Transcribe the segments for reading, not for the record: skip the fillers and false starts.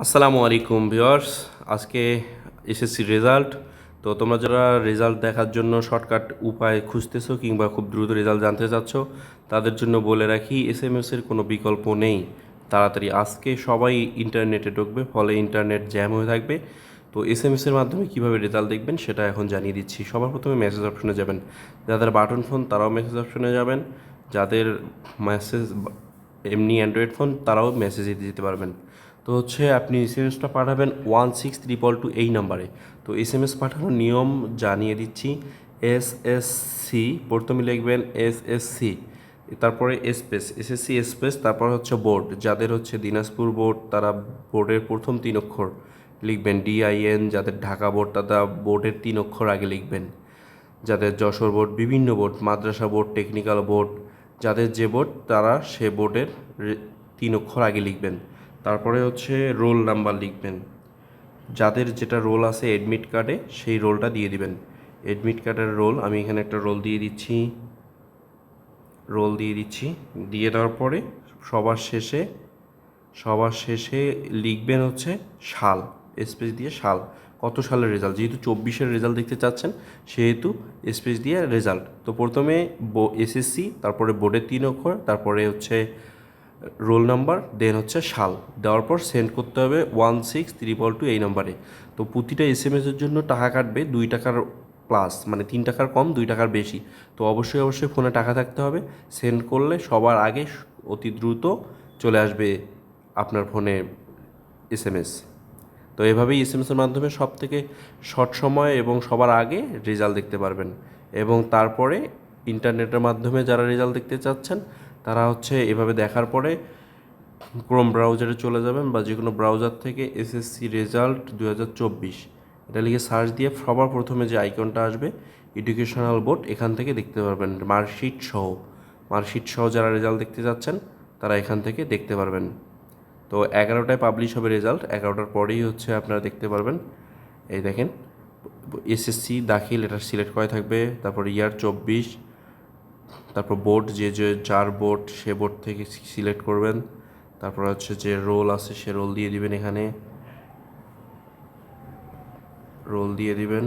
আসসালামু আলাইকুম ভিউয়ার্স। আজকে এসএসসি রেজাল্ট। তো তোমরা যারা রেজাল্ট দেখার জন্য শর্টকাট উপায় খুঁজতেছো কিংবা খুব দ্রুত রেজাল্ট জানতে চাচ্ছ, তাদের জন্য বলে রাখি এসএমএসের কোনো বিকল্প নেই। তাড়াতাড়ি আজকে সবাই ইন্টারনেটে ঢুকবে, ফলে ইন্টারনেট জ্যাম হয়ে থাকবে। তো এসএমএসের মাধ্যমে কীভাবে রেজাল্ট দেখবেন সেটা এখন জানিয়ে দিচ্ছি। সবার প্রথমে মেসেজ অপশনে যাবেন। যাদের বাটন ফোন তারাও মেসেজ অপশনে যাবেন, যাদের মেসেজ এমনি অ্যান্ড্রয়েড ফোন তারাও মেসেজে দিতে পারবেন। তো হচ্ছে আপনি এসএমএসটা পাঠাবেন 16222 এই নাম্বারে। তো এসএমএস পাঠানোর নিয়ম জানিয়ে দিচ্ছি। এসএসসি প্রথমে লিখবেন এসএসসি, তারপরে স্পেস এসএসসি স্পেস, তারপর হচ্ছে বোর্ড। যাদের হচ্ছে দিনাজপুর বোর্ড তারা বোর্ডের প্রথম 3 অক্ষর লিখবেন ডিআইএন। যাদের ঢাকা বোর্ড তারা বোর্ডের 3 অক্ষর আগে লিখবেন। যাদের যশোর বোর্ড, বিভিন্ন বোর্ড, মাদ্রাসা বোর্ড, টেকনিক্যাল বোর্ড, যাদের যে বোর্ড তারা সে বোর্ডের 3 অক্ষর আগে লিখবেন। তারপরে হচ্ছে রোল নাম্বার লিখবেন। যাদের যেটা রোল আছে অ্যাডমিট কার্ডে সেই রোলটা দিয়ে দিবেন। অ্যাডমিট কার্ডের রোল আমি এখানে একটা রোল দিয়ে দিচ্ছি। দিয়ে দেওয়ার পরে সবার শেষে লিখবেন হচ্ছে সাল, স্পেস দিয়ে সাল, কত সালের রেজাল্ট। যেহেতু 24-এর রেজাল্ট দেখতে চাচ্ছেন সেহেতু স্পেস দিয়ে রেজাল্ট। তো প্রথমে এসএসসি, তারপরে বোর্ডের 3 অক্ষর, তারপরে হচ্ছে রোল নাম্বার, দেন হচ্ছে সাল। দেওয়ার পর সেন্ড করতে হবে 16222 এই নাম্বারে। তো প্রতিটা এসএমএসের জন্য টাকা কাটবে 2 টাকার প্লাস, মানে 3 টাকার কম 2 টাকার বেশি। তো অবশ্যই ফোনে টাকা থাকতে হবে। সেন্ড করলে সবার আগে অতি দ্রুত চলে আসবে আপনার ফোনে এসএমএস। তো এভাবেই এসএমএসের মাধ্যমে সব থেকে শর্ট সময় এবং সবার আগে রেজাল্ট দেখতে পারবেন। এবং তারপরে ইন্টারনেটের মাধ্যমে যারা রেজাল্ট দেখতে চাচ্ছেন তারা হচ্ছে এভাবে দেখার পরে ক্রোম ব্রাউজারে চলে যাবেন বা যে কোনো ব্রাউজার থেকে এসএসসি রেজাল্ট 2024 এটা লিখে সার্চ দিয়ে সবার প্রথমে যে আইকনটা আসবে এডুকেশনাল বোর্ড, এখান থেকে দেখতে পারবেন মার্কশিট সহ যারা রেজাল্ট দেখতে যাচ্ছেন তারা এখান থেকে দেখতে পারবেন। তো 11টায় পাবলিশ হবে রেজাল্ট, 11টার পরেই হচ্ছে আপনারা দেখতে পারবেন। এই দেখেন এসএসসি দাখিল এটা সিলেক্ট করা থাকবে, তারপর ইয়ার 24, তারপর বোর্ড যার বোর্ড সে বোর্ড থেকে সিলেক্ট করবেন। তারপর হচ্ছে যে রোল আছে সে রোল দিয়ে দিবেন, এখানে রোল দিয়ে দিবেন।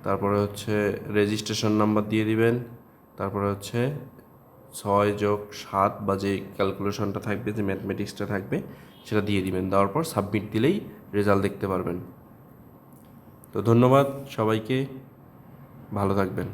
তারপরে হচ্ছে রেজিস্ট্রেশন নাম্বার দিয়ে দিবেন। তারপরে হচ্ছে 6+7 বা যে ক্যালকুলেশনটা থাকবে, যে ম্যাথমেটিক্সটা থাকবে সেটা দিয়ে দিবেন। দেওয়ার পর সাবমিট দিলেই রেজাল্ট দেখতে পারবেন। তো ধন্যবাদ সবাইকে, ভালো থাকবেন।